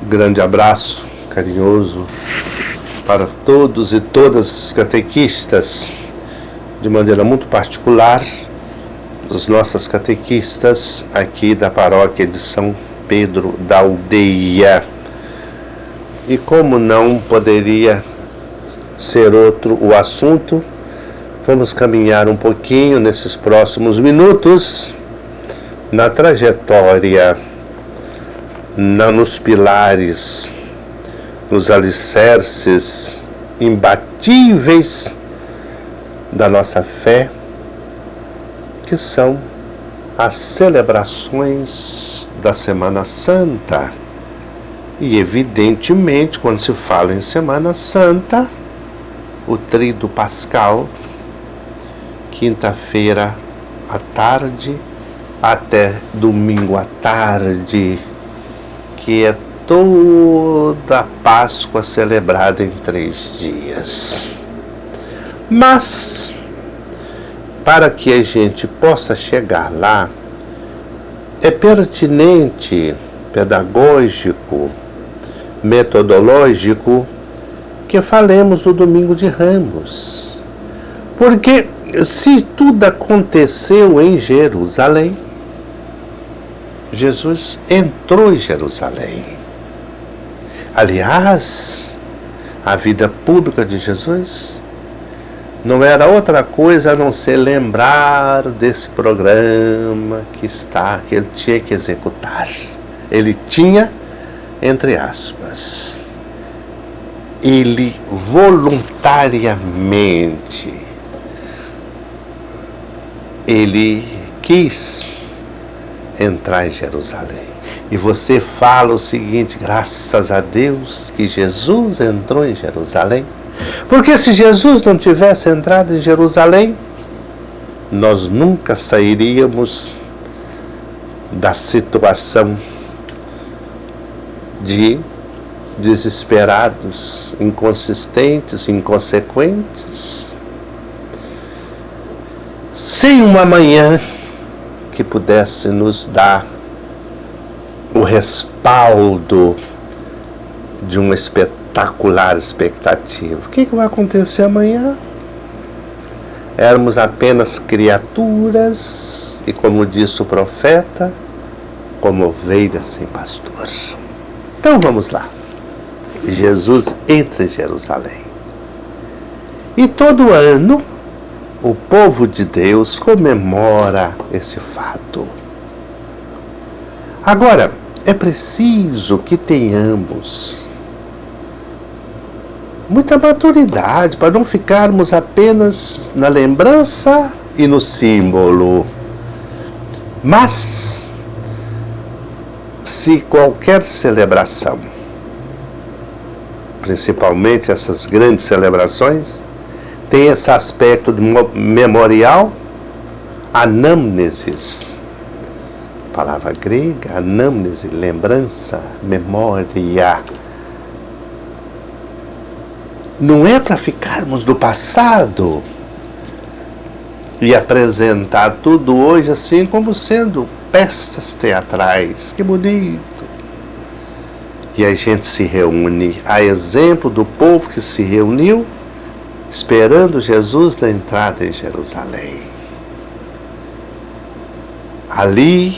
Grande abraço carinhoso para todos e todas os catequistas, de maneira muito particular, os nossos catequistas aqui da paróquia de São Pedro da Aldeia. E como não poderia ser outro o assunto, vamos caminhar um pouquinho nesses próximos minutos na trajetória, nos pilares, nos alicerces imbatíveis da nossa fé, que são as celebrações da Semana Santa. E evidentemente, quando se fala em Semana Santa, o Tríduo Pascal, quinta-feira à tarde até domingo à tarde, que é toda a Páscoa celebrada em 3 dias. Mas, para que a gente possa chegar lá, é pertinente, pedagógico, metodológico, que falemos do Domingo de Ramos. Porque se tudo aconteceu em Jerusalém, Jesus entrou em Jerusalém. Aliás, a vida pública de Jesus não era outra coisa a não ser lembrar desse programa que ele tinha que executar. Ele tinha, entre aspas, ele voluntariamente, ele quis entrar em Jerusalém. E você fala o seguinte: graças a Deus que Jesus entrou em Jerusalém. Porque se Jesus não tivesse entrado em Jerusalém, nós nunca sairíamos da situação de desesperados, inconsistentes, inconsequentes, sem uma manhã que pudesse nos dar o respaldo de uma espetacular expectativa. O que vai acontecer amanhã? Éramos apenas criaturas e, como disse o profeta, como ovelhas sem pastor. Então vamos lá. Jesus entra em Jerusalém. E todo ano o povo de Deus comemora esse fato. Agora, é preciso que tenhamos muita maturidade para não ficarmos apenas na lembrança e no símbolo. Mas, se qualquer celebração, principalmente essas grandes celebrações, tem esse aspecto de memorial, anamnesis, palavra grega, anamnese, lembrança, memória. Não é para ficarmos no passado e apresentar tudo hoje assim como sendo peças teatrais. Que bonito! E a gente se reúne, a exemplo do povo que se reuniu esperando Jesus na entrada em Jerusalém. Ali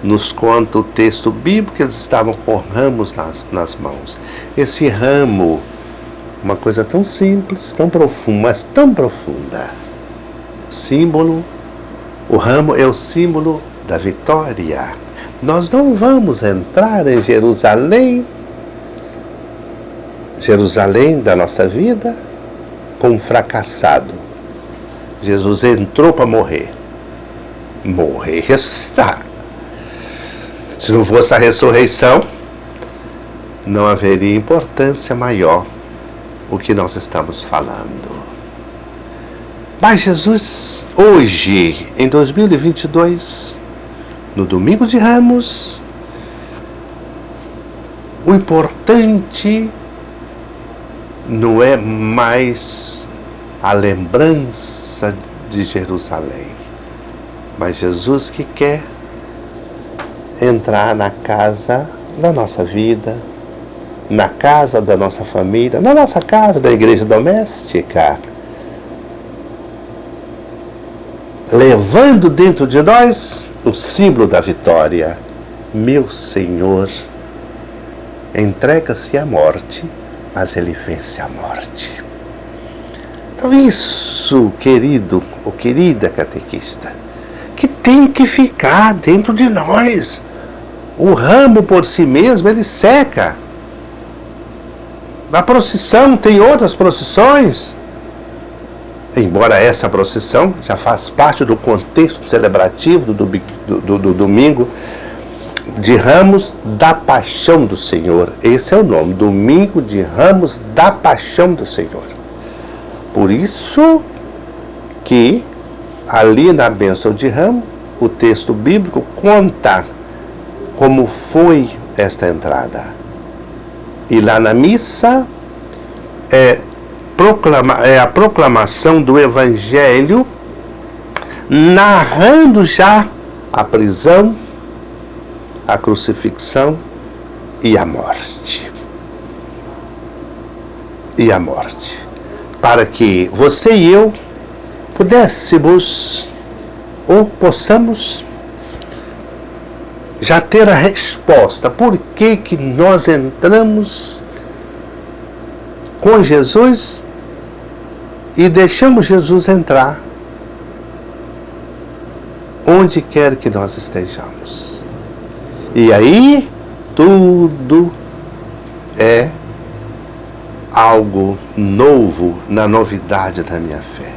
nos conta o texto bíblico que eles estavam com ramos nas mãos. Esse ramo, uma coisa tão simples, tão profunda, mas tão profunda. O ramo é o símbolo da vitória. Nós não vamos entrar em Jerusalém da nossa vida, como fracassado. Jesus entrou para morrer e ressuscitar. Se não fosse a ressurreição, não haveria importância maior o que nós estamos falando. Mas Jesus, hoje, em 2022, no Domingo de Ramos, o importante não é mais a lembrança de Jerusalém, mas Jesus que quer entrar na casa da nossa vida, na casa da nossa família, na nossa casa, da igreja doméstica, levando dentro de nós o símbolo da vitória. Meu Senhor entrega-se à morte, mas Ele vence a morte. Então isso, querido ou querida catequista, que tem que ficar dentro de nós. O ramo por si mesmo, ele seca. Na procissão, tem outras procissões. Embora essa procissão já faz parte do contexto celebrativo do domingo de Ramos da Paixão do Senhor. Esse é o nome, Domingo de Ramos da Paixão do Senhor. Por isso que ali na bênção de Ramos, o texto bíblico conta como foi esta entrada. E lá na missa é a proclamação do Evangelho, narrando já a prisão, a crucifixão e a morte. E a morte. Para que você e eu pudéssemos ou possamos já ter a resposta. Por que nós entramos com Jesus e deixamos Jesus entrar onde quer que nós estejamos? E aí tudo é algo novo na novidade da minha fé.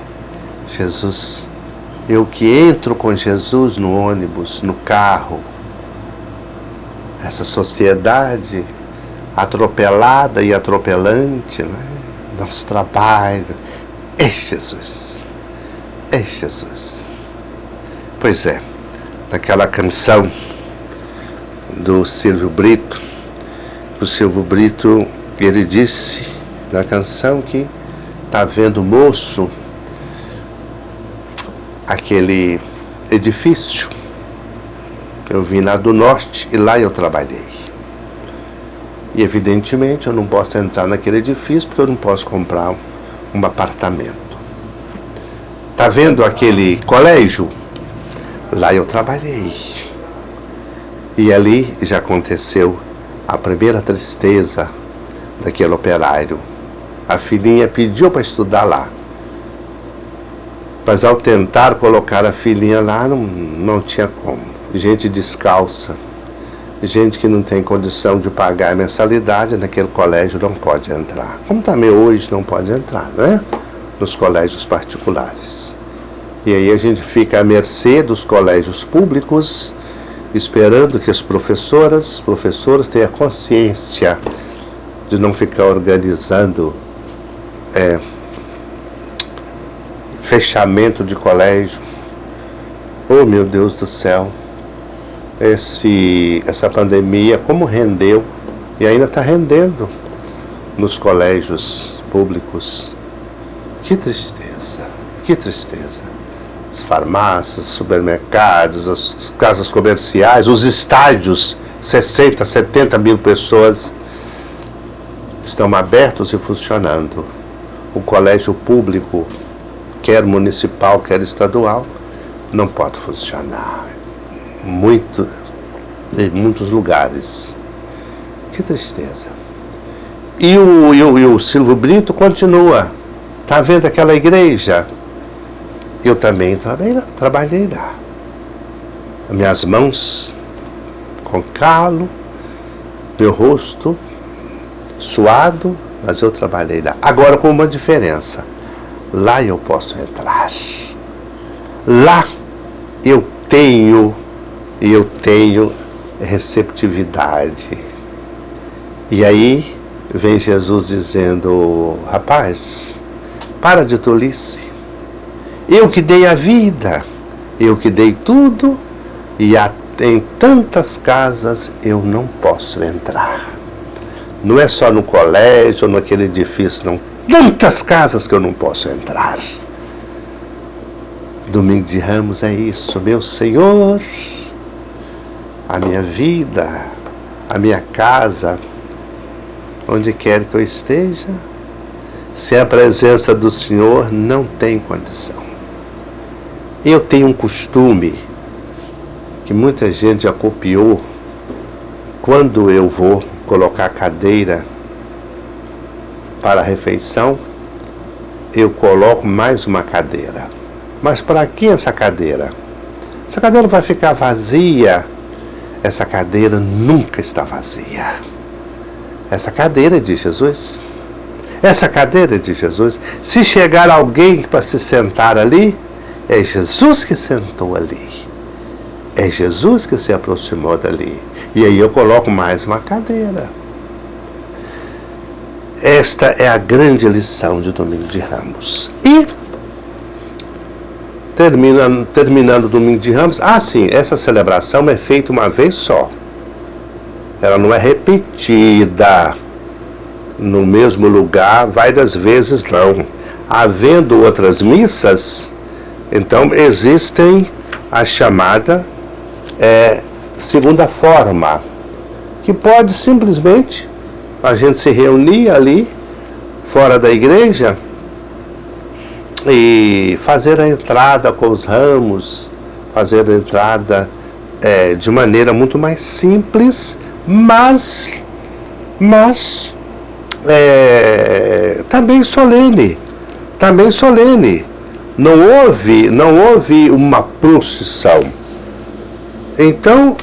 Jesus, eu que entro com Jesus no ônibus, no carro, essa sociedade atropelada e atropelante, né? Nosso trabalho, é Jesus, é Jesus. Pois é, naquela canção do Silvio Brito, o Silvio Brito, ele disse na canção que está vendo moço aquele edifício. Eu vim lá do norte e lá eu trabalhei. E evidentemente eu não posso entrar naquele edifício porque eu não posso comprar um apartamento. Tá vendo aquele colégio? Lá eu trabalhei. E ali já aconteceu a primeira tristeza daquele operário. A filhinha pediu para estudar lá. Mas ao tentar colocar a filhinha lá, não tinha como. Gente descalça, gente que não tem condição de pagar a mensalidade, naquele colégio não pode entrar. Como também hoje não pode entrar, né? Nos colégios particulares. E aí a gente fica à mercê dos colégios públicos, esperando que as professores tenham consciência de não ficar organizando fechamento de colégio. Oh, meu Deus do céu! Essa pandemia, como rendeu, e ainda está rendendo nos colégios públicos. Que tristeza, que tristeza. As farmácias, supermercados, as casas comerciais, os estádios, 60, 70 mil pessoas estão abertos e funcionando. O colégio público, quer municipal, quer estadual, não pode funcionar. Em muitos lugares. Que tristeza. E o Silvio Brito continua. Está vendo aquela igreja? Eu também trabalhei lá. Minhas mãos com calo, meu rosto suado, mas eu trabalhei lá. Agora com uma diferença. Lá eu posso entrar. Lá eu tenho receptividade. E aí vem Jesus dizendo: rapaz, para de tolice. Eu que dei a vida, eu que dei tudo, e em tantas casas eu não posso entrar. Não é só no colégio ou naquele edifício, não. Tantas casas que eu não posso entrar. Domingo de Ramos é isso, meu Senhor. A minha vida, a minha casa, onde quer que eu esteja, sem a presença do Senhor, não tem condição. Eu tenho um costume que muita gente já copiou. Quando eu vou colocar a cadeira para a refeição, eu coloco mais uma cadeira. Mas para que essa cadeira? Essa cadeira vai ficar vazia. Essa cadeira nunca está vazia. Essa cadeira é de Jesus. Essa cadeira é de Jesus. Se chegar alguém para se sentar ali, é Jesus que sentou ali. É Jesus que se aproximou dali. E aí eu coloco mais uma cadeira. Esta é a grande lição de Domingo de Ramos. E, terminando o Domingo de Ramos, sim, essa celebração é feita uma vez só. Ela não é repetida no mesmo lugar várias vezes, não. Havendo outras missas, então existem a chamada segunda forma, que pode simplesmente a gente se reunir ali, fora da igreja, e fazer a entrada com os ramos, fazer a entrada de maneira muito mais simples, mas também solene. Não houve uma procissão. Então,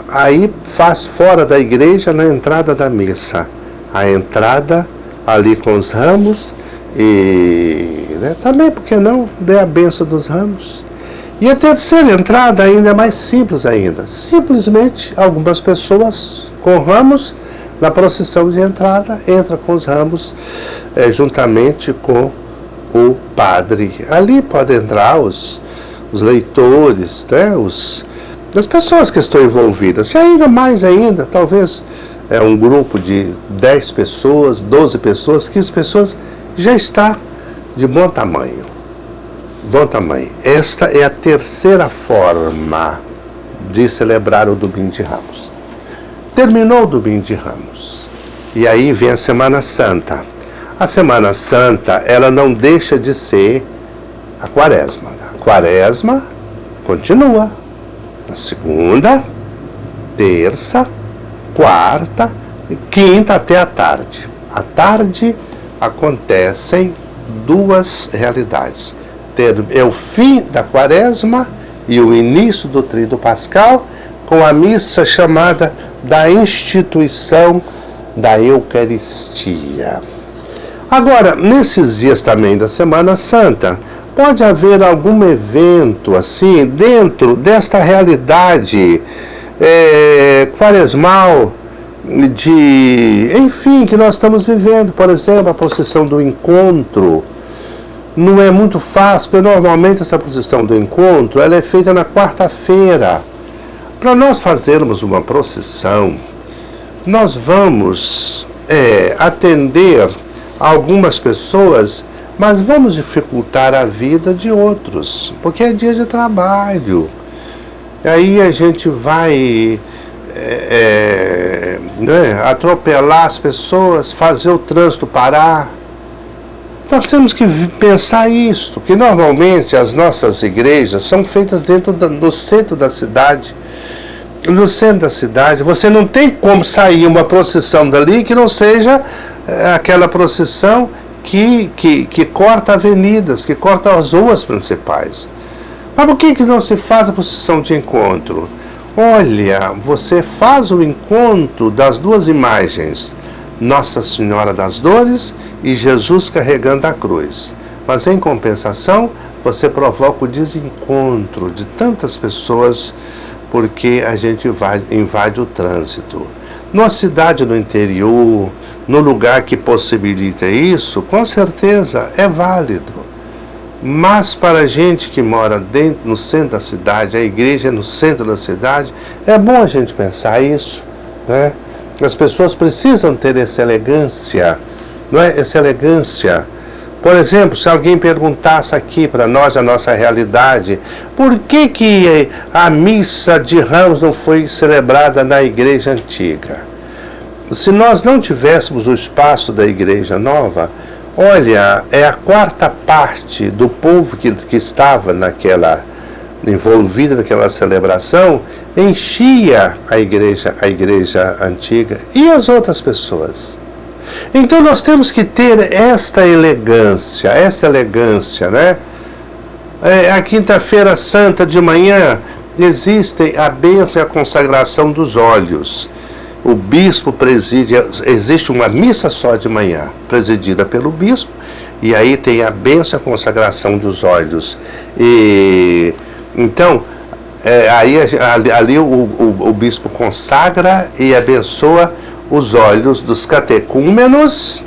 aí faz fora da igreja, na entrada da missa. A entrada ali com os ramos e também, porque não, dê a bênção dos ramos. E a terceira entrada ainda é mais simples ainda. Simplesmente algumas pessoas com ramos, na procissão de entrada, entra com os ramos juntamente com o padre. Ali podem entrar os leitores, das pessoas que estão envolvidas. E ainda mais ainda, talvez um grupo de 10 pessoas, 12 pessoas, 15 pessoas, já está de bom tamanho. Esta é a terceira forma de celebrar o Domingo de Ramos. Terminou o Domingo de Ramos. E aí vem a Semana Santa. A Semana Santa, ela não deixa de ser a Quaresma. A Quaresma continua. Na segunda, terça, quarta, quinta até a tarde. À tarde acontecem duas realidades. É o fim da Quaresma e o início do Tríduo Pascal, com a missa chamada da instituição da Eucaristia. Agora, nesses dias também da Semana Santa, pode haver algum evento assim, dentro desta realidade quaresmal, enfim, que nós estamos vivendo. Por exemplo, a procissão do encontro. Não é muito fácil, porque normalmente essa procissão do encontro ela é feita na quarta-feira. Para nós fazermos uma procissão, nós vamos atender algumas pessoas, mas vamos dificultar a vida de outros, porque é dia de trabalho. Aí a gente vai atropelar as pessoas, fazer o trânsito parar. Nós temos que pensar isso, que normalmente as nossas igrejas são feitas do centro da cidade. No centro da cidade, você não tem como sair uma procissão dali que não seja aquela procissão que corta avenidas, que corta as ruas principais. Mas por que não se faz a procissão de encontro? Olha, você faz o encontro das duas imagens, Nossa Senhora das Dores e Jesus carregando a cruz. Mas em compensação, você provoca o desencontro de tantas pessoas, porque a gente invade o trânsito. Numa cidade no interior, no lugar que possibilita isso, com certeza é válido. Mas para a gente que mora no centro da cidade, a igreja é no centro da cidade, é bom a gente pensar isso, né? As pessoas precisam ter essa elegância, não é? Essa elegância. Por exemplo, se alguém perguntasse aqui para nós a nossa realidade, por que a missa de Ramos não foi celebrada na igreja antiga? se nós não tivéssemos o espaço da Igreja Nova, olha, é a quarta parte do povo que estava envolvida naquela celebração, enchia a igreja antiga e as outras pessoas. Então nós temos que ter esta elegância, né? A quinta-feira santa de manhã existem a bênção e a consagração dos olhos. O bispo preside, existe uma missa só de manhã, presidida pelo bispo, e aí tem a bênção e a consagração dos olhos. E então, ali o bispo consagra e abençoa os olhos dos catecúmenos,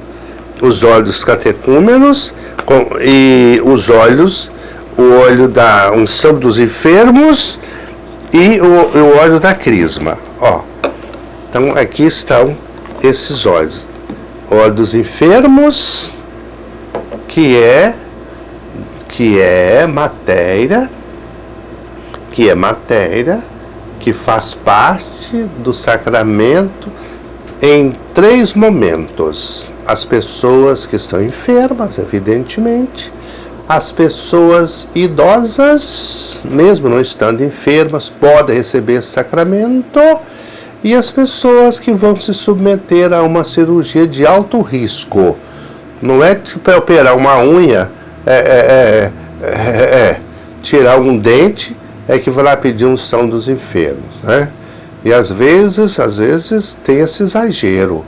e o olho da unção dos enfermos e o olho da crisma. Ó, então aqui estão esses olhos. O olho dos enfermos, que é matéria, que faz parte do sacramento em 3 momentos. As pessoas que estão enfermas, evidentemente, as pessoas idosas, mesmo não estando enfermas, podem receber esse sacramento, e as pessoas que vão se submeter a uma cirurgia de alto risco. Não é tipo operar uma unha, tirar um dente, é que vai lá pedir unção dos enfermos, né? E às vezes tem esse exagero.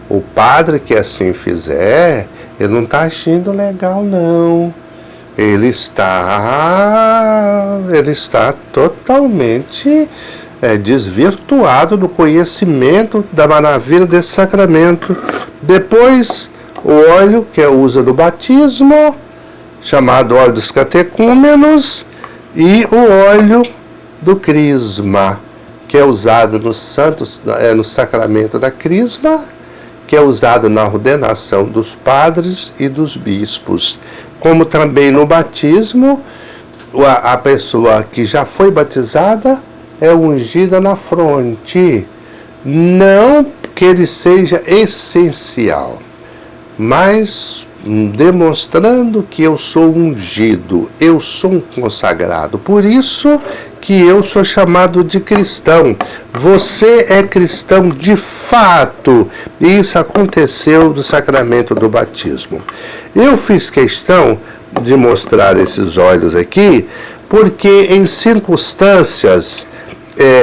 O padre que assim fizer, ele não está agindo legal, não. Ele está totalmente desvirtuado do conhecimento da maravilha desse sacramento. Depois, o óleo que é uso no batismo, chamado óleo dos catecúmenos, e o óleo do crisma, que é usado no sacramento da crisma, que é usado na ordenação dos padres e dos bispos. Como também no batismo, a pessoa que já foi batizada é ungida na fronte. Não que ele seja essencial, mas demonstrando que eu sou ungido, eu sou um consagrado. Por isso que eu sou chamado de cristão. Você é cristão de fato. Isso aconteceu no sacramento do batismo. Eu fiz questão de mostrar esses olhos aqui, porque em circunstâncias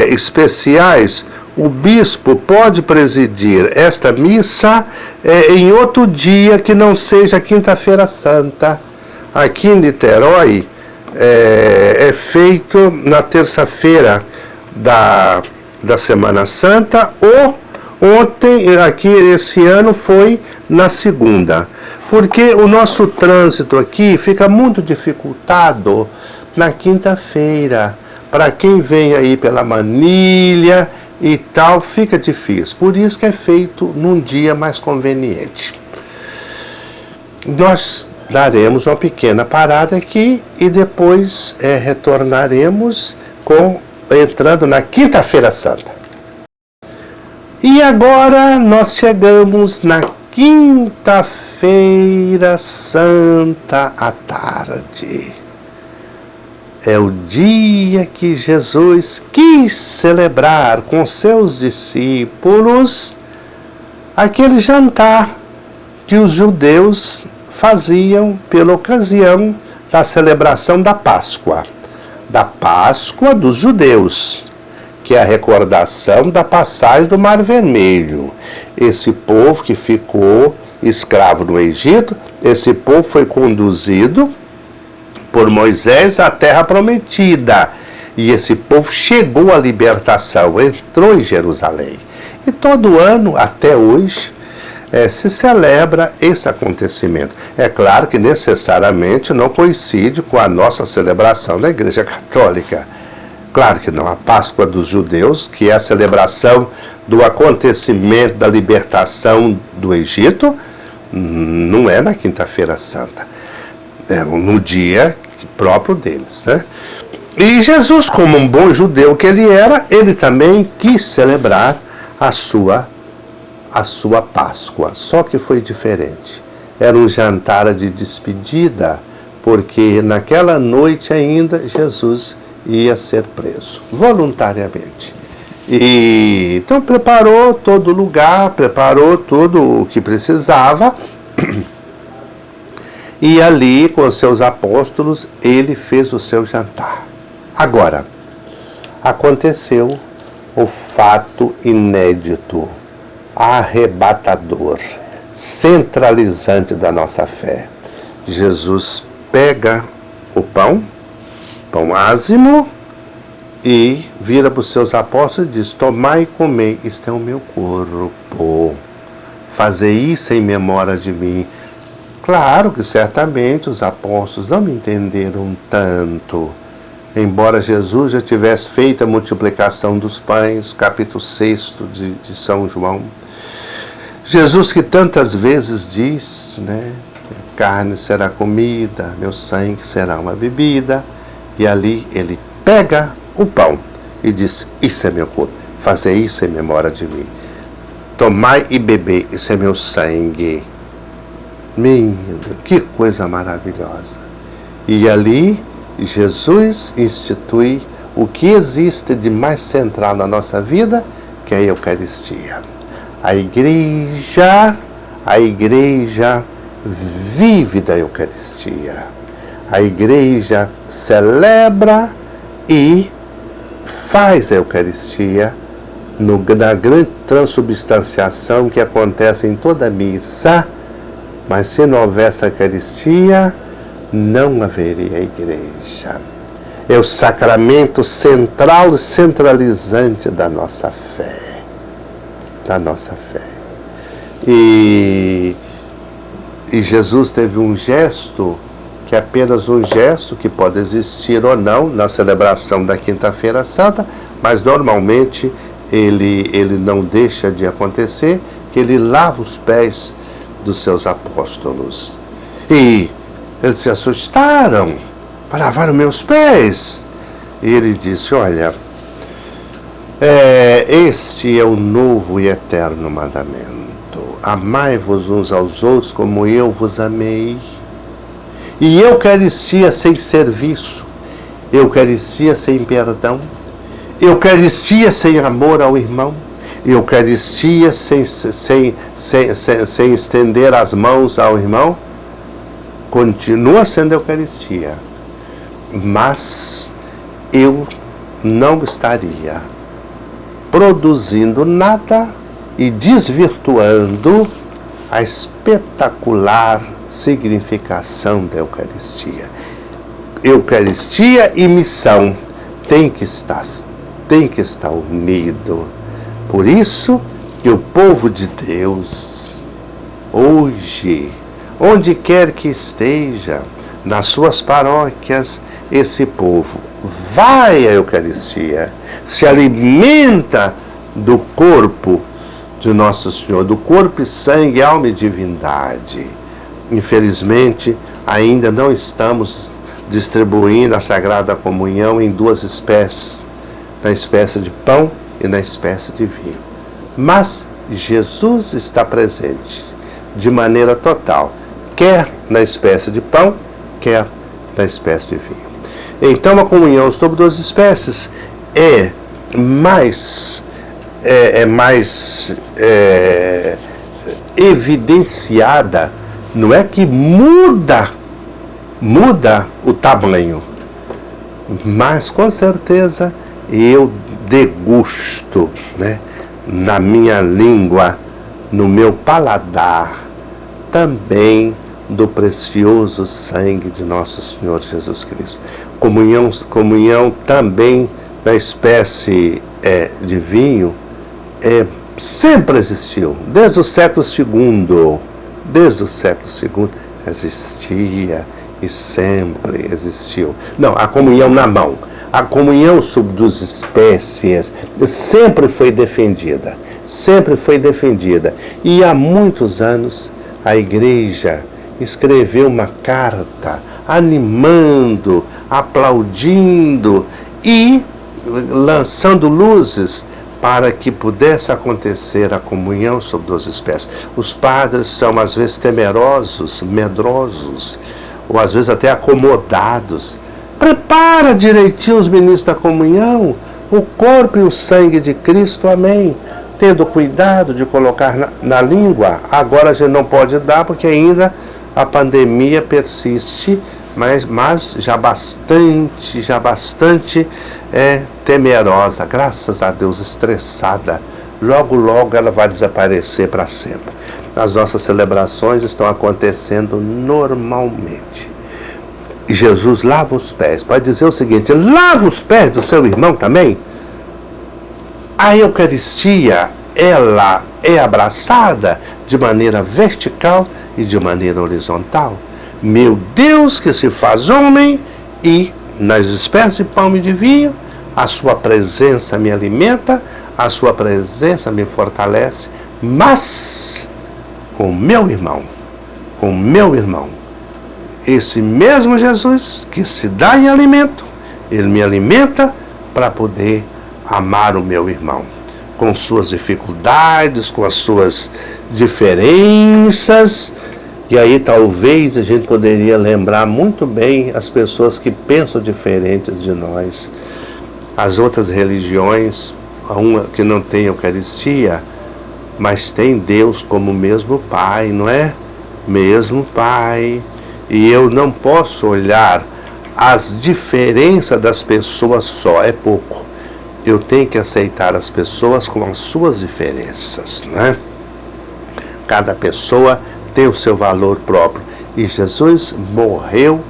especiais, o bispo pode presidir esta missa em outro dia que não seja quinta-feira santa. Aqui em Niterói é feito na terça-feira da Semana Santa, ou ontem, aqui esse ano, foi na segunda. Porque o nosso trânsito aqui fica muito dificultado na quinta-feira. Para quem vem aí pela Manilha e tal, fica difícil. Por isso que é feito num dia mais conveniente. Nós daremos uma pequena parada aqui e depois retornaremos entrando na Quinta-feira Santa. E agora nós chegamos na Quinta-feira Santa à tarde. É o dia que Jesus quis celebrar com seus discípulos aquele jantar que os judeus faziam pela ocasião da celebração da Páscoa dos judeus, que é a recordação da passagem do Mar Vermelho. Esse povo que ficou escravo no Egito, esse povo foi conduzido por Moisés à terra prometida, e esse povo chegou à libertação, entrou em Jerusalém. E todo ano, até hoje, se celebra esse acontecimento. É claro que necessariamente não coincide com a nossa celebração da Igreja Católica. Claro que não. A Páscoa dos judeus, que é a celebração do acontecimento da libertação do Egito, não é na Quinta-feira Santa. É no dia próprio deles, né? E Jesus, como um bom judeu que ele era, ele também quis celebrar a sua a sua Páscoa, só que foi diferente. Era um jantar de despedida, porque naquela noite ainda Jesus ia ser preso, voluntariamente. E então preparou todo o lugar, preparou tudo o que precisava, e ali com os seus apóstolos ele fez o seu jantar. Agora, aconteceu o fato inédito, arrebatador, centralizante da nossa fé. Jesus pega o pão ázimo, e vira para os seus apóstolos e diz: tomai e comei, isto é o meu corpo, fazei isso em memória de mim. Claro que certamente os apóstolos não me entenderam tanto, embora Jesus já tivesse feito a multiplicação dos pães, capítulo 6 de São João. Jesus que tantas vezes diz, né, carne será comida, meu sangue será uma bebida, e ali ele pega o pão e diz: isso é meu corpo, fazei isso em memória de mim. Tomai e bebei, isso é meu sangue. Meu Deus, que coisa maravilhosa. E ali Jesus institui o que existe de mais central na nossa vida, que é a Eucaristia. A igreja vive da Eucaristia. A igreja celebra e faz a Eucaristia na grande transubstanciação que acontece em toda a missa, mas se não houvesse a Eucaristia, não haveria igreja. É o sacramento central e centralizante da nossa fé. Da nossa fé. E Jesus teve um gesto, que é apenas um gesto, que pode existir ou não na celebração da Quinta-feira Santa, mas normalmente ele não deixa de acontecer, que ele lava os pés dos seus apóstolos. E eles se assustaram para lavar os meus pés. E ele disse: olha, este é o novo e eterno mandamento. Amai-vos uns aos outros como eu vos amei. E Eucaristia sem serviço, Eucaristia sem perdão, Eucaristia sem amor ao irmão, Eucaristia sem estender as mãos ao irmão, continua sendo Eucaristia, mas eu não estaria produzindo nada e desvirtuando a espetacular significação da Eucaristia. Eucaristia e missão tem que estar unido. Por isso que o povo de Deus, hoje, onde quer que esteja, nas suas paróquias, esse povo vai à Eucaristia, se alimenta do corpo de Nosso Senhor, do corpo e sangue, alma e divindade. Infelizmente, ainda não estamos distribuindo a Sagrada Comunhão em duas espécies, na espécie de pão e na espécie de vinho. Mas Jesus está presente de maneira total, quer na espécie de pão, quer na espécie de vinho. Então, a comunhão sobre duas espécies é mais evidenciada. Não é que muda o tamanho, mas com certeza eu degusto, né, na minha língua, no meu paladar, também do precioso sangue de Nosso Senhor Jesus Cristo. Comunhão também na espécie de vinho sempre existiu, desde o século II. Desde o século II existia e sempre existiu. Não, a comunhão na mão, a comunhão sobre duas espécies sempre foi defendida. E há muitos anos a Igreja escreveu uma carta animando, aplaudindo e lançando luzes para que pudesse acontecer a comunhão sobre 12 espécies. Os padres são às vezes temerosos, medrosos, ou às vezes até acomodados. Prepara direitinho os ministros da comunhão, o corpo e o sangue de Cristo, amém. Tendo cuidado de colocar na língua. Agora a gente não pode dar porque ainda a pandemia persiste, mas já bastante temerosa, graças a Deus, estressada. Logo, logo ela vai desaparecer para sempre. As nossas celebrações estão acontecendo normalmente. E Jesus lava os pés. Pode dizer o seguinte: lava os pés do seu irmão também. A Eucaristia, ela é abraçada de maneira vertical e de maneira horizontal. Meu Deus que se faz homem, e nas espécies de pão e de vinho, a sua presença me alimenta, a sua presença me fortalece, mas com meu irmão, esse mesmo Jesus que se dá em alimento, ele me alimenta para poder amar o meu irmão, com suas dificuldades, com as suas diferenças. E aí talvez a gente poderia lembrar muito bem as pessoas que pensam diferentes de nós. As outras religiões, uma que não tem Eucaristia, mas tem Deus como mesmo Pai, não é? Mesmo Pai. E eu não posso olhar as diferenças das pessoas só, é pouco. Eu tenho que aceitar as pessoas com as suas diferenças, né? Cada pessoa tem o seu valor próprio. E Jesus morreu,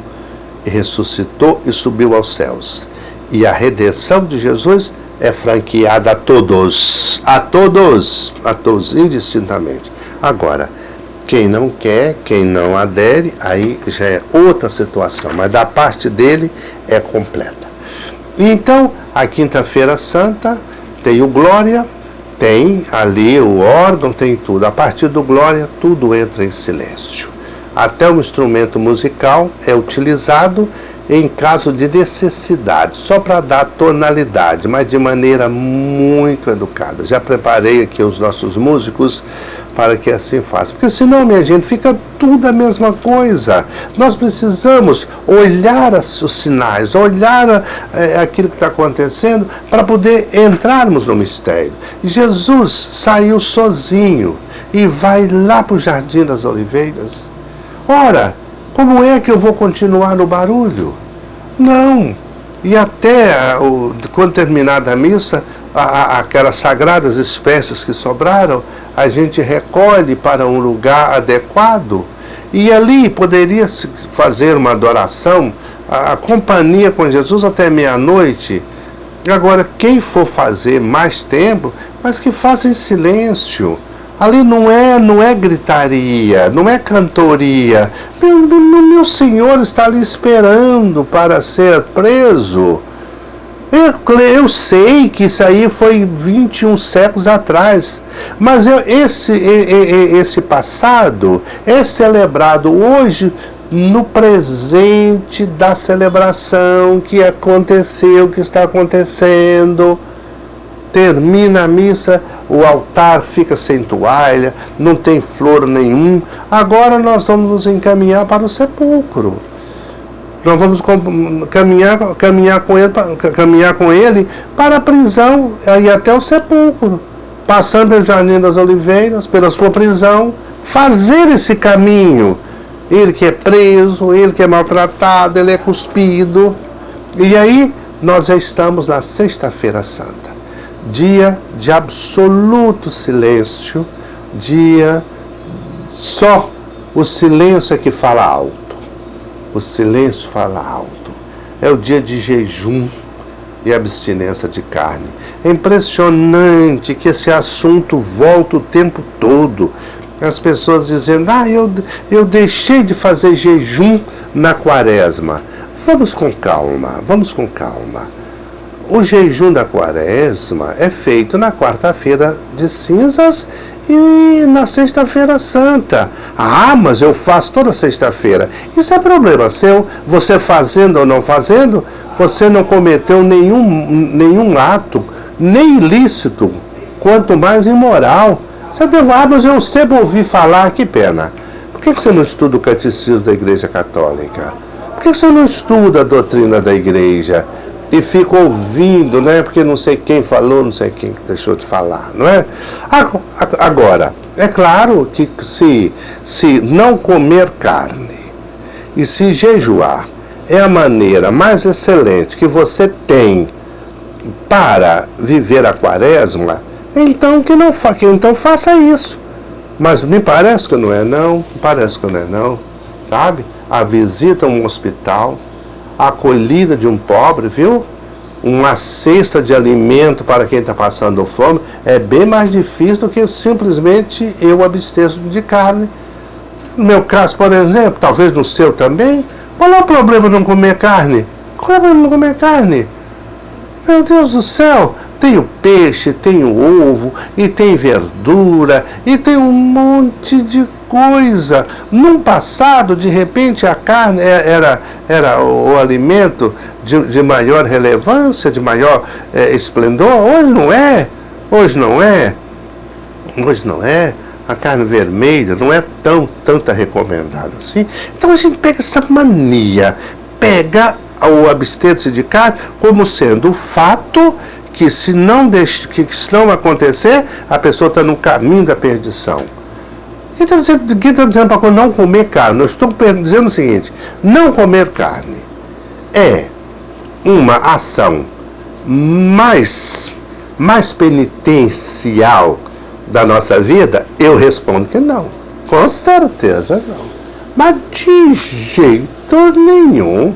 ressuscitou e subiu aos céus. E a redenção de Jesus é franqueada a todos, indistintamente. Agora, quem não quer, quem não adere, aí já é outra situação, mas da parte dele é completa. Então, a Quinta-feira Santa tem o Glória, tem ali o órgão, tem tudo. A partir do Glória, tudo entra em silêncio. Até o instrumento musical é utilizado em caso de necessidade, só para dar tonalidade, mas de maneira muito educada. Já preparei aqui os nossos músicos para que assim faça, porque senão, minha gente, fica tudo a mesma coisa. Nós precisamos olhar os sinais, olhar aquilo que está acontecendo para poder entrarmos no mistério. Jesus saiu sozinho e vai lá para o Jardim das Oliveiras. Ora, como é que eu vou continuar no barulho? Não. E até quando terminada a missa, aquelas sagradas espécies que sobraram, a gente recolhe para um lugar adequado e ali poderia fazer uma adoração, a companhia com Jesus até meia-noite. Agora, quem for fazer mais tempo, mas que faça em silêncio. Ali não é gritaria, não é cantoria. Meu Senhor está ali esperando para ser preso. Eu sei que isso aí foi 21 séculos atrás, mas esse passado é celebrado hoje no presente da celebração que aconteceu, que está acontecendo. Termina a missa, o altar fica sem toalha, não tem flor nenhum. Agora nós vamos nos encaminhar para o sepulcro. Nós vamos caminhar com ele para a prisão e até o sepulcro, passando pelo Jardim das Oliveiras, pela sua prisão, fazer esse caminho. Ele que é preso, ele que é maltratado, ele é cuspido. E aí nós já estamos na Sexta-feira Santa, dia de absoluto silêncio, dia só o silêncio é que fala alto. O silêncio fala alto. É o dia de jejum e abstinência de carne. É impressionante que esse assunto volta o tempo todo. As pessoas dizendo, eu deixei de fazer jejum na quaresma. Vamos com calma. O jejum da quaresma é feito na quarta-feira de cinzas e na Sexta-feira Santa. Mas eu faço toda sexta-feira. Isso é problema seu. Você fazendo ou não fazendo, você não cometeu nenhum ato nem ilícito, quanto mais imoral. Você deve, mas eu sempre ouvi falar, que pena. Por que você não estuda o catecismo da Igreja Católica? Por que você não estuda a doutrina da Igreja? E fica ouvindo, né? Porque não sei quem falou, não sei quem deixou de falar, não é? Agora, é claro que se não comer carne e se jejuar é a maneira mais excelente que você tem para viver a quaresma, então então faça isso. Mas me parece que não é não, sabe? A visita a um hospital, a acolhida de um pobre, viu? Uma cesta de alimento para quem está passando fome é bem mais difícil do que simplesmente eu abster de carne. No meu caso, por exemplo, talvez no seu também, qual é o problema de não comer carne? Qual é o problema de não comer carne? Meu Deus do céu, tem o peixe, tem o ovo, e tem verdura, e tem um monte de coisa. Num passado, de repente, a carne era o alimento de maior relevância, de maior esplendor. Hoje não é. A carne vermelha não é tanta recomendada assim. Então a gente pega essa mania, pega o abster-se de carne como sendo o fato que se não acontecer, a pessoa está no caminho da perdição. Quem está dizendo para não comer carne? Eu estou dizendo o seguinte: não comer carne é uma ação mais penitencial da nossa vida? Eu respondo que não. Com certeza não. Mas de jeito nenhum.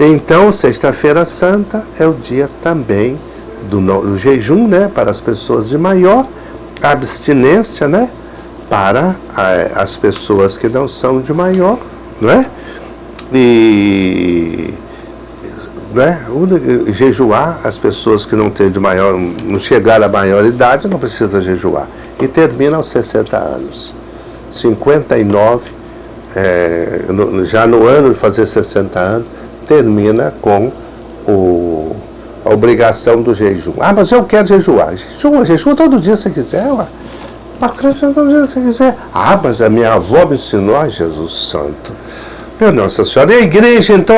Então, Sexta-feira Santa é o dia também do jejum, né, para as pessoas de maior, abstinência, né, para as pessoas que não são de maior, não é? E né, jejuar as pessoas que não têm não chegaram à maioridade, não precisa jejuar. E termina aos 60 anos. 59, já no ano de fazer 60 anos, termina com a obrigação do jejum. Ah, mas eu quero jejuar. Jejua todo dia se quiser, ué. Todo dia se quiser. Ah, mas a minha avó me ensinou, Jesus Santo. Meu Nossa Senhora. E a igreja, então,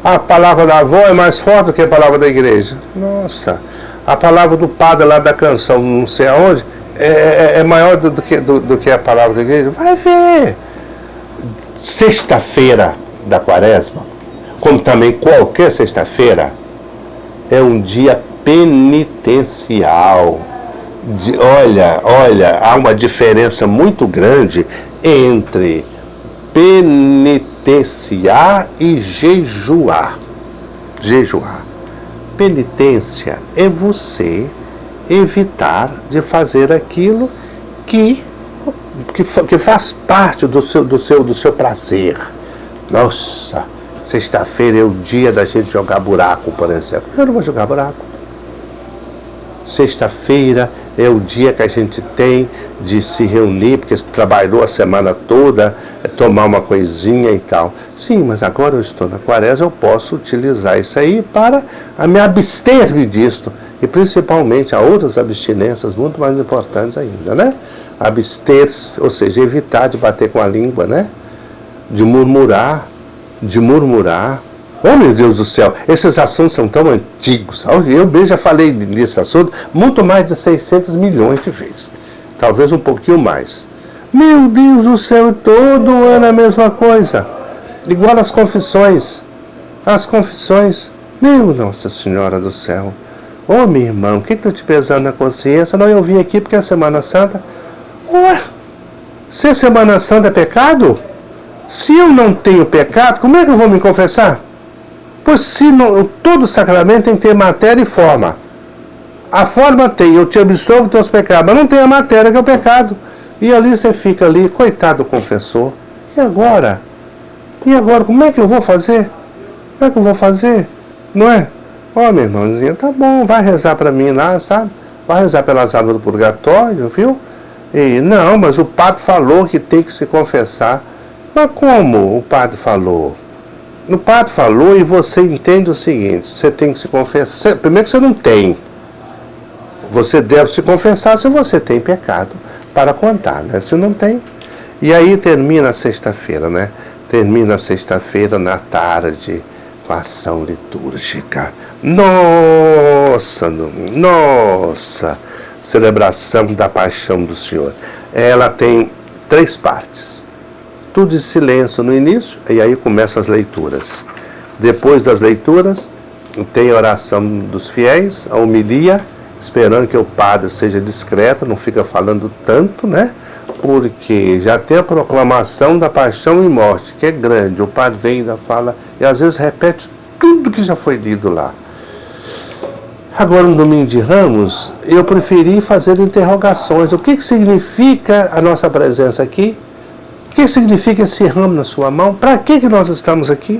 a palavra da avó é mais forte do que a palavra da igreja? Nossa. A palavra do padre lá da canção, não sei aonde, é maior do que a palavra da igreja? Vai ver. Sexta-feira da Quaresma, como também qualquer sexta-feira, é um dia penitencial. Olha, há uma diferença muito grande entre penitenciar e jejuar. Penitência é você evitar de fazer aquilo que faz parte do seu prazer. Nossa, sexta-feira é o dia da gente jogar buraco, por exemplo. Eu não vou jogar buraco. Sexta-feira é o dia que a gente tem de se reunir, porque trabalhou a semana toda, tomar uma coisinha e tal. Sim, mas agora eu estou na quaresma, eu posso utilizar isso aí para me abster-me disto. E principalmente há outras abstinências muito mais importantes ainda, né? Abster-se, ou seja, evitar de bater com a língua, né? De murmurar. Oh, meu Deus do céu, esses assuntos são tão antigos. Eu mesmo já falei desse assunto muito mais de 600 milhões de vezes. Talvez um pouquinho mais. Meu Deus do céu, todo ano a mesma coisa. Igual as confissões. Meu Nossa Senhora do céu. Ô, minha irmã, o que está te pesando na consciência? Não, eu vim aqui porque é Semana Santa. Ué, se Semana Santa é pecado? Se eu não tenho pecado, como é que eu vou me confessar? Pois todo sacramento tem que ter matéria e forma. A forma tem, eu te absolvo dos teus pecados, mas não tem a matéria que é o pecado. E ali você fica ali, coitado do confessor. E agora? Como é que eu vou fazer? Não é? Ó, minha irmãzinha, tá bom, vai rezar para mim lá, sabe? Vai rezar pelas almas do purgatório, viu? E não, mas o padre falou que tem que se confessar. Mas como o padre falou? O padre falou e você entende o seguinte: você tem que se confessar. Primeiro que você não tem. Você deve se confessar se você tem pecado para contar, né? Se não tem. E aí termina a sexta-feira, né? Termina a sexta-feira na tarde com a ação litúrgica. Nossa! Celebração da Paixão do Senhor. Ela tem 3 partes. Tudo em silêncio no início, e aí começam as leituras. Depois das leituras, tem a oração dos fiéis, a homilia, esperando que o padre seja discreto, não fica falando tanto, né? Porque já tem a proclamação da paixão e morte, que é grande. O padre vem e ainda fala, e às vezes repete tudo que já foi lido lá. Agora, no domingo de Ramos, eu preferi fazer interrogações. O que significa a nossa presença aqui? O que significa esse ramo na sua mão? Para que nós estamos aqui?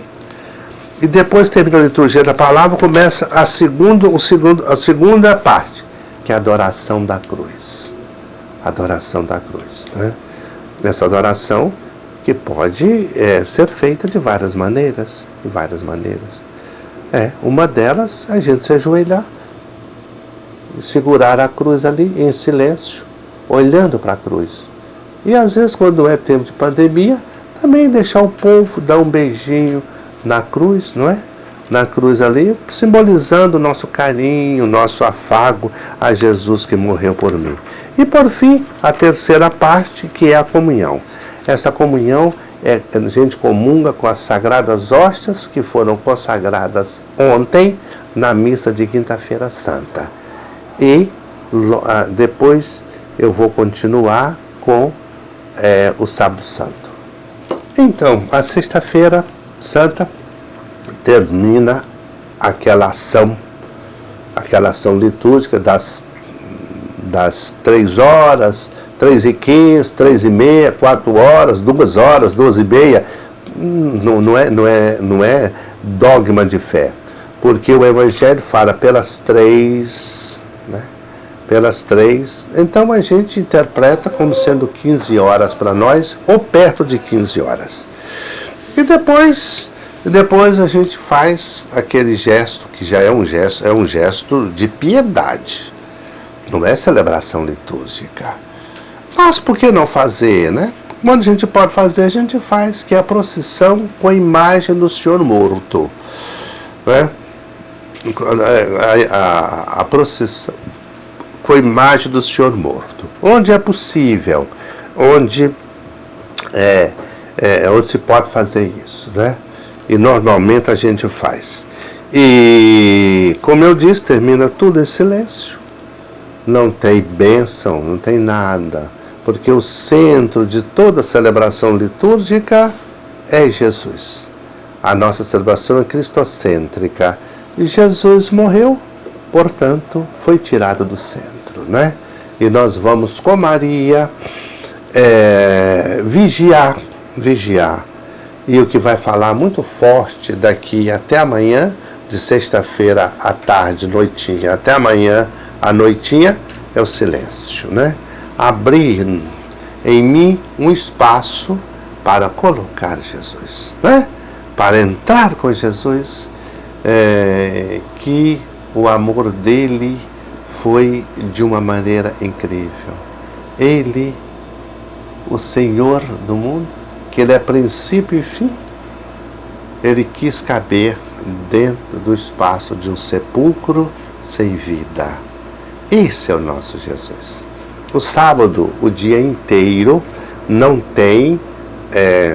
E depois termina a liturgia da palavra, começa a segunda parte, que é a adoração da cruz. Adoração da cruz, né? Essa adoração que pode ser feita de várias maneiras. Uma delas, a gente se ajoelhar, segurar a cruz ali em silêncio, olhando para a cruz. E às vezes, quando é tempo de pandemia, também deixar o povo dar um beijinho na cruz, não é? Na cruz ali, simbolizando o nosso carinho, o nosso afago a Jesus que morreu por mim. E por fim, a terceira parte, que é a comunhão. Essa comunhão, a gente comunga com as sagradas hóstias que foram consagradas ontem na missa de Quinta-feira Santa. E depois eu vou continuar com o Sábado Santo. Então, a Sexta-feira Santa termina aquela ação litúrgica das 3 horas, 3h15, 3h30, 4 horas, 2 horas, 12h30. Não é dogma de fé, porque o Evangelho fala pelas 3, né? Pelas 3, então a gente interpreta como sendo 15 horas para nós, ou perto de 15 horas. E depois a gente faz aquele gesto, que já é um gesto de piedade, não é celebração litúrgica. Mas por que não fazer, né? Quando a gente pode fazer, a gente faz, que é a procissão com a imagem do Senhor morto, né? A procissão com a imagem do Senhor morto, onde é possível, onde se pode fazer isso, né? E normalmente a gente faz. E, como eu disse, termina tudo em silêncio. Não tem bênção, não tem nada, porque o centro de toda celebração litúrgica é Jesus. A nossa celebração é cristocêntrica. E Jesus morreu, portanto, foi tirado do centro, né? E nós vamos com Maria vigiar. E o que vai falar muito forte daqui até amanhã, de sexta-feira à tarde, noitinha, até amanhã à noitinha, é o silêncio, né? Abrir em mim um espaço para colocar Jesus, né? Para entrar com Jesus, que o amor dele foi de uma maneira incrível. Ele, o Senhor do mundo, que ele é princípio e fim, ele quis caber dentro do espaço de um sepulcro sem vida. Esse é o nosso Jesus. O sábado, o dia inteiro, não tem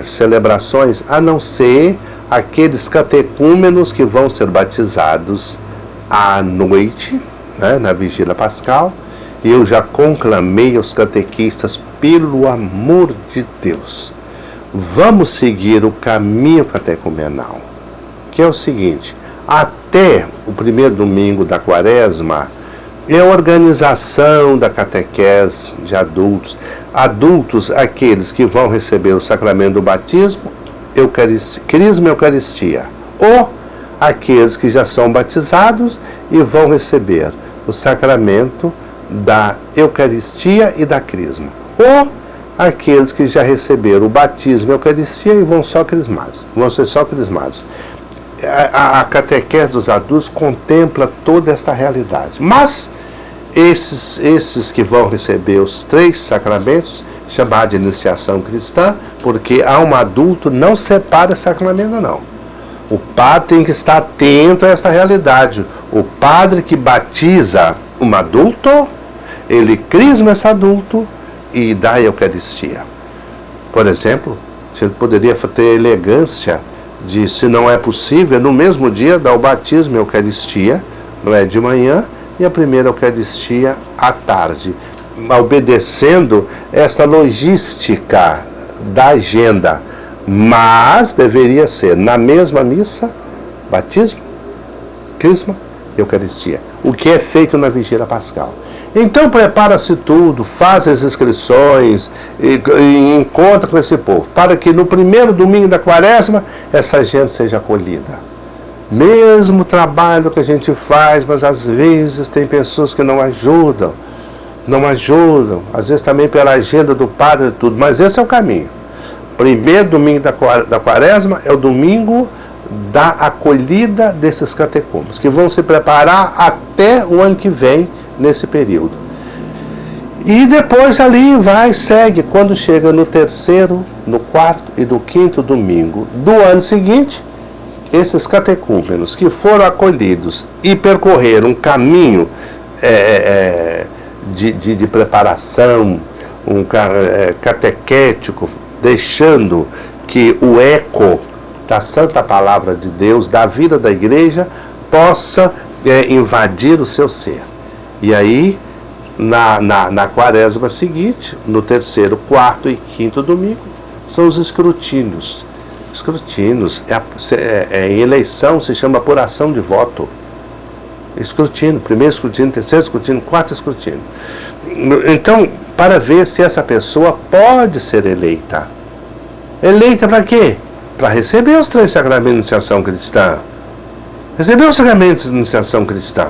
celebrações, a não ser aqueles catecúmenos que vão ser batizados à noite, né, na Vigília Pascal. E eu já conclamei aos catequistas, pelo amor de Deus, vamos seguir o caminho catecumenal, que é o seguinte: até o primeiro domingo da Quaresma é a organização da catequese de adultos. Adultos, aqueles que vão receber o sacramento do batismo, crisma e eucaristia, ou aqueles que já são batizados e vão receber o sacramento da eucaristia e da crisma, ou aqueles que já receberam o batismo e a Eucaristia e vão ser só crismados. A catequese dos adultos contempla toda esta realidade. Mas esses que vão receber os 3 sacramentos, chamados de iniciação cristã, porque a um adulto não separa sacramento, não. O padre tem que estar atento a esta realidade. O padre que batiza um adulto, ele crisma esse adulto e dá a Eucaristia. Por exemplo, você poderia ter a elegância de, se não é possível, no mesmo dia dar o batismo e a Eucaristia, não é de manhã, e a primeira Eucaristia à tarde, obedecendo essa logística da agenda. Mas deveria ser na mesma missa, batismo, crisma e Eucaristia, o que é feito na Vigília Pascal. Então prepara-se tudo, faz as inscrições e encontra com esse povo, para que no primeiro domingo da Quaresma essa gente seja acolhida. Mesmo trabalho que a gente faz, mas às vezes tem pessoas que não ajudam, às vezes também pela agenda do padre e tudo, mas esse é o caminho. Primeiro domingo da Quaresma é o domingo da acolhida desses catecúmenos, que vão se preparar até o ano que vem, nesse período. E depois ali segue, quando chega no 3º, no 4º e no 5º domingo do ano seguinte, esses catecúmenos que foram acolhidos e percorreram um caminho de preparação, catequético, deixando que o eco da Santa Palavra de Deus, da vida da Igreja, possa invadir o seu ser. E aí, na Quaresma seguinte, no 3º, 4º e 5º domingo, são os escrutínios. Escrutínios, em eleição se chama apuração de voto. Escrutínio, primeiro escrutínio, terceiro escrutínio, 4º escrutínio. Então, para ver se essa pessoa pode ser eleita. Eleita para quê? Para receber os 3 sacramentos de iniciação cristã. Receber os sacramentos de iniciação cristã.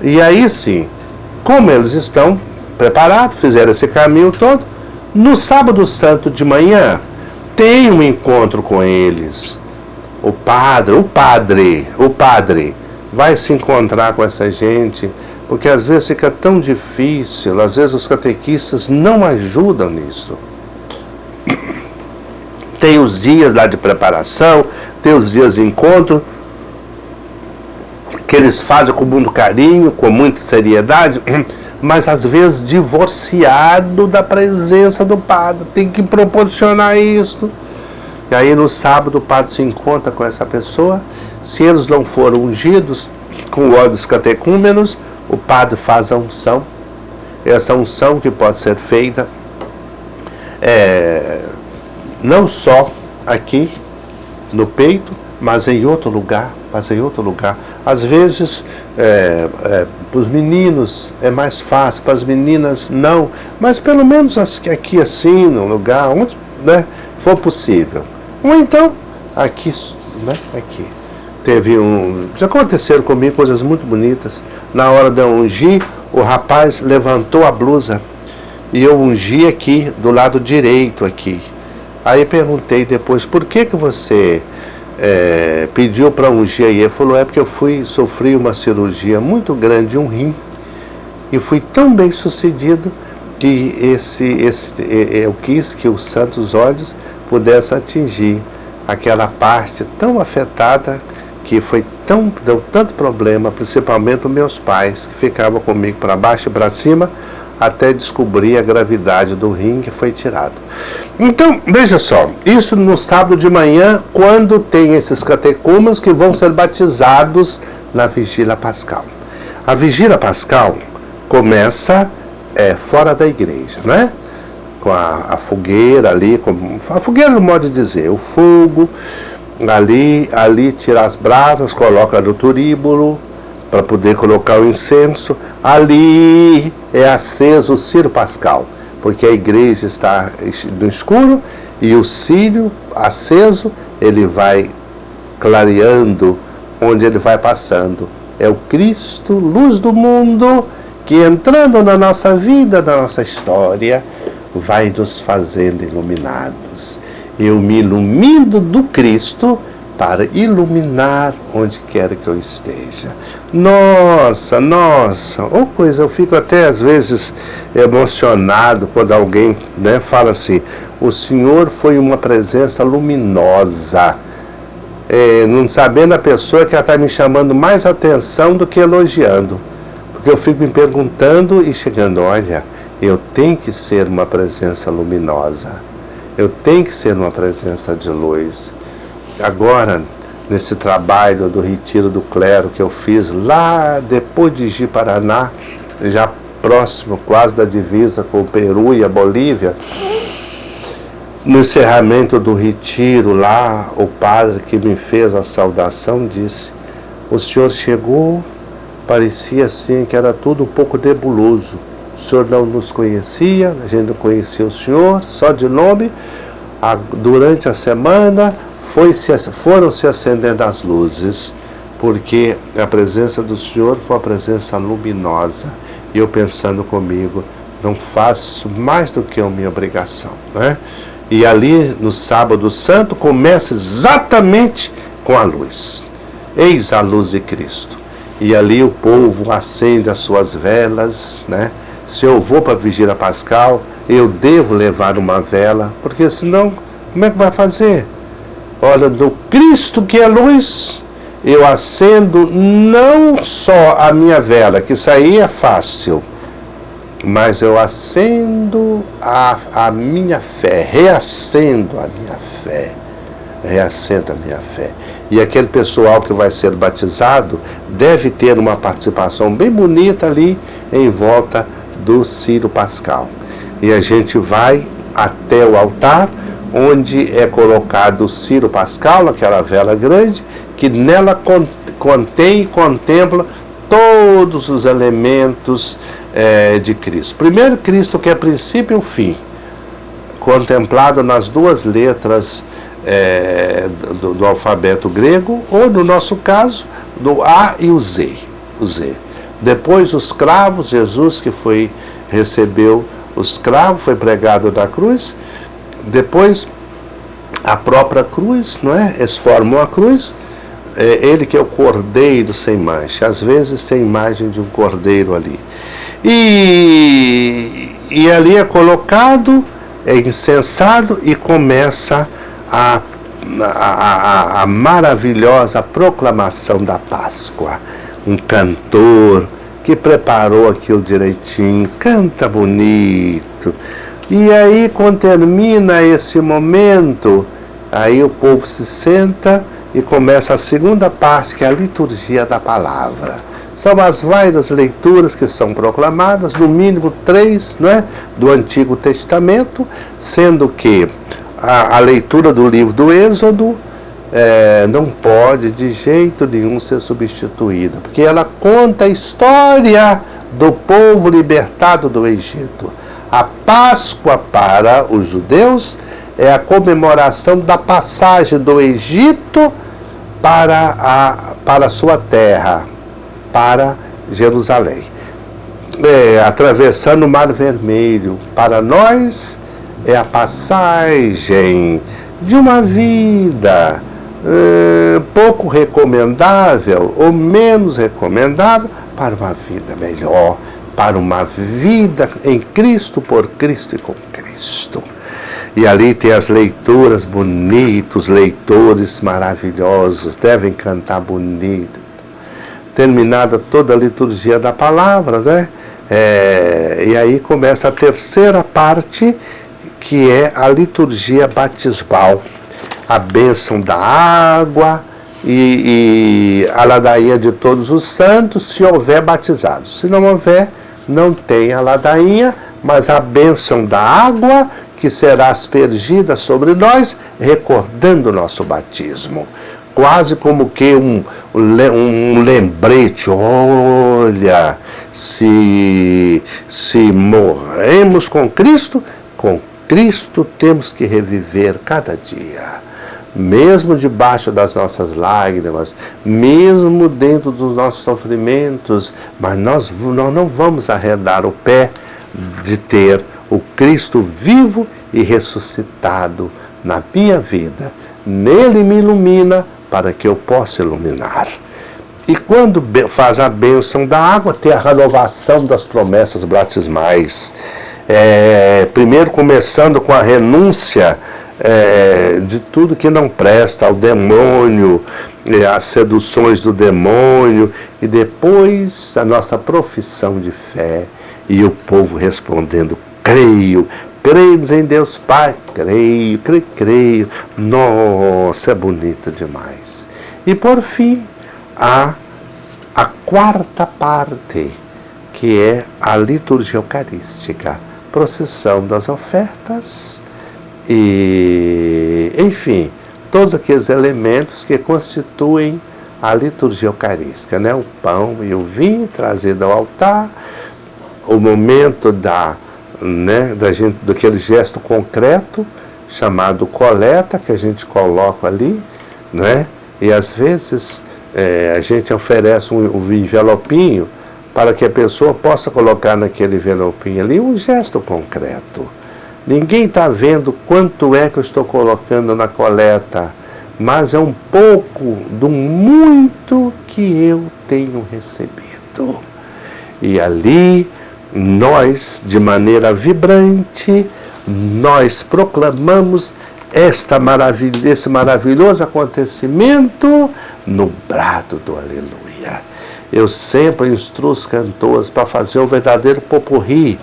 E aí sim, como eles estão preparados, fizeram esse caminho todo, no sábado santo de manhã, tem um encontro com eles. O padre vai se encontrar com essa gente, porque às vezes fica tão difícil, às vezes os catequistas não ajudam nisso. Tem os dias lá de preparação, tem os dias de encontro, que eles fazem com muito carinho, com muita seriedade, mas às vezes divorciado da presença do padre, tem que proporcionar isso. E aí no sábado o padre se encontra com essa pessoa, se eles não foram ungidos com o óleo dos catecúmenos, o padre faz a unção, essa unção que pode ser feita não só aqui no peito, mas em outro lugar. Às vezes, para os meninos é mais fácil, para as meninas não, mas pelo menos aqui assim, no lugar onde for possível. Ou então, aqui. Já aconteceram comigo coisas muito bonitas. Na hora de eu ungir, o rapaz levantou a blusa e eu ungi aqui, do lado direito aqui. Aí perguntei depois, por que você pediu para ungir aí? Ele falou, porque eu sofri uma cirurgia muito grande, um rim, e fui tão bem sucedido que eu quis que os santos olhos pudessem atingir aquela parte tão afetada, que deu tanto problema, principalmente os meus pais, que ficavam comigo para baixo e para cima, até descobrir a gravidade do rim que foi tirado. Então, veja só, isso no sábado de manhã, quando tem esses catecúmenos que vão ser batizados na Vigília Pascal. A Vigília Pascal começa fora da igreja, né? Com a fogueira ali, a fogueira no modo de dizer, o fogo, ali tira as brasas, coloca no turíbulo, para poder colocar o incenso. Ali é aceso o círio pascal, porque a igreja está no escuro e o círio aceso, ele vai clareando onde ele vai passando. É o Cristo, luz do mundo, que entrando na nossa vida, na nossa história, vai nos fazendo iluminados. Eu me ilumino do Cristo para iluminar onde quer que eu esteja. Nossa, ô coisa, eu fico até às vezes emocionado quando alguém, né, fala assim: o Senhor foi uma presença luminosa. Não sabendo a pessoa que ela está me chamando mais atenção do que elogiando. Porque eu fico me perguntando e chegando, olha, eu tenho que ser uma presença luminosa. Eu tenho que ser uma presença de luz. Agora, nesse trabalho do retiro do clero que eu fiz lá depois de Ji-Paraná, já próximo quase da divisa com o Peru e a Bolívia, no encerramento do retiro lá, o padre que me fez a saudação disse: o senhor chegou, parecia assim que era tudo um pouco nebuloso. O senhor não nos conhecia, a gente não conhecia o senhor, só de nome. Durante a semana foram se acendendo as luzes, porque a presença do senhor foi uma presença luminosa. E eu pensando comigo, não faço mais do que a minha obrigação, né? E ali no Sábado Santo começa exatamente com a luz. Eis a luz de Cristo. E ali o povo acende as suas velas, né? Se eu vou para a Vigília Pascal, eu devo levar uma vela, porque senão, como é que vai fazer? Olha, do Cristo que é luz, eu acendo não só a minha vela, que isso aí é fácil, mas eu acendo a minha fé, reacendo a minha fé. E aquele pessoal que vai ser batizado deve ter uma participação bem bonita ali em volta do Círio Pascal. E a gente vai até o altar, onde é colocado o Círio Pascal, aquela vela grande, que nela contém e contempla todos os elementos de Cristo. Primeiro, Cristo que é princípio e o fim, contemplado nas duas letras do alfabeto grego, ou no nosso caso, do A e o Z. Depois os cravos, Jesus que recebeu os cravos, foi pregado na cruz. Depois a própria cruz, não é? Eles formam a cruz. Ele que é o cordeiro sem mancha. Às vezes tem imagem de um cordeiro ali. E ali é colocado, é incensado e começa a maravilhosa proclamação da Páscoa. Um cantor que preparou aquilo direitinho, canta bonito. E aí, quando termina esse momento, aí o povo se senta e começa a segunda parte, que é a liturgia da palavra. São as várias leituras que são proclamadas, no mínimo 3, não é? Do Antigo Testamento, sendo que a leitura do livro do Êxodo não pode de jeito nenhum ser substituída, porque ela conta a história do povo libertado do Egito. A Páscoa para os judeus é a comemoração da passagem do Egito para a sua terra, para Jerusalém. Atravessando o Mar Vermelho, para nós é a passagem de uma vida pouco recomendável ou menos recomendável para uma vida melhor, para uma vida em Cristo, por Cristo e com Cristo. E ali tem as leituras bonitas, leitores maravilhosos, devem cantar bonito. Terminada toda a liturgia da palavra, né? E aí começa a terceira parte, que é a liturgia batismal. A bênção da água e a ladainha de todos os santos, se houver batizados. Se não houver, não tem a ladainha, mas a bênção da água que será aspergida sobre nós, recordando o nosso batismo. Quase como que um lembrete. Olha, se morremos com Cristo temos que reviver cada dia. Mesmo debaixo das nossas lágrimas, mesmo dentro dos nossos sofrimentos, mas nós não vamos arredar o pé de ter o Cristo vivo e ressuscitado na minha vida. Nele me ilumina para que eu possa iluminar. E quando faz a bênção da água, tem a renovação das promessas batismais. Primeiro começando com a renúncia de tudo que não presta, ao demônio, as seduções do demônio, e depois a nossa profissão de fé, e o povo respondendo: creio, cremos em Deus Pai, creio, creio. Nossa, é bonita demais. E por fim, a quarta parte, que é a liturgia eucarística, procissão das ofertas e, enfim, todos aqueles elementos que constituem a liturgia eucarística, né? O pão e o vinho trazido ao altar, o momento daquele gesto concreto chamado coleta, que a gente coloca ali, né? E às vezes a gente oferece um envelopinho para que a pessoa possa colocar naquele envelopinho ali um gesto concreto. Ninguém está vendo quanto é que eu estou colocando na coleta, mas é um pouco do muito que eu tenho recebido. E ali, nós, de maneira vibrante, nós proclamamos esse maravilhoso acontecimento no brado do aleluia. Eu sempre instruo os cantores para fazer um verdadeiro popurrí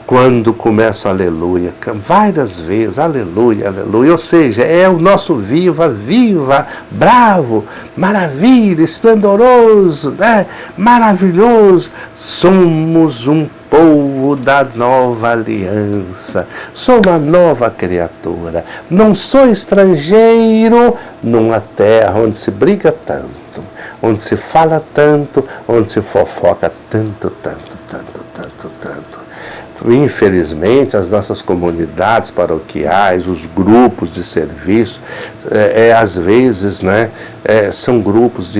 quando começa o aleluia, várias vezes, aleluia, aleluia, ou seja, é o nosso viva, viva, bravo, maravilha, esplendoroso, né? Maravilhoso. Somos um povo da nova aliança, sou uma nova criatura, não sou estrangeiro numa terra onde se briga tanto, onde se fala tanto, onde se fofoca tanto. Infelizmente, as nossas comunidades paroquiais, os grupos de serviço, às vezes, né, são grupos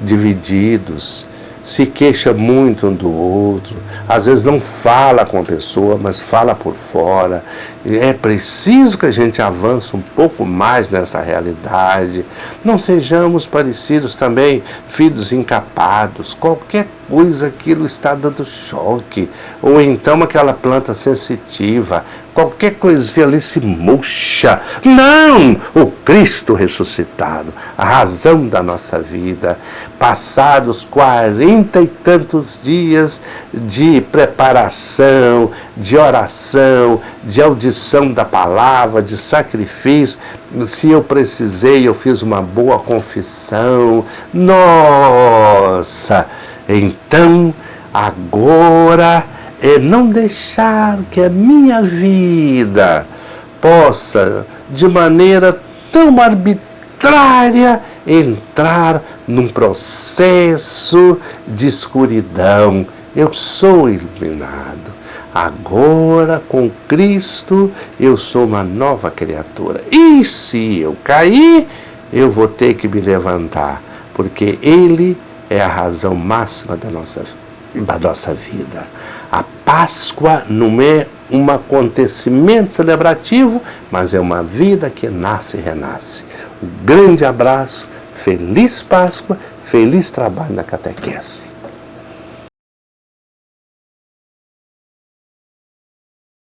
divididos, se queixa muito um do outro, às vezes não fala com a pessoa, mas fala por fora. É preciso que a gente avance um pouco mais nessa realidade. Não sejamos parecidos também, filhos encapados. Qualquer coisa, aquilo está dando choque. Ou então aquela planta sensitiva, qualquer coisinha ali se murcha. Não! O Cristo ressuscitado, a razão da nossa vida. Passados 40 e tantos dias de preparação, de oração, de audição da palavra, de sacrifício, se eu precisei, eu fiz uma boa confissão. Nossa! Então, agora é não deixar que a minha vida possa, de maneira tão arbitrária, entrar num processo de escuridão. Eu sou iluminado. Agora, com Cristo, eu sou uma nova criatura. E se eu cair, eu vou ter que me levantar, porque Ele é a razão máxima da nossa vida. A Páscoa não é um acontecimento celebrativo, mas é uma vida que nasce e renasce. Um grande abraço, feliz Páscoa, feliz trabalho na catequese.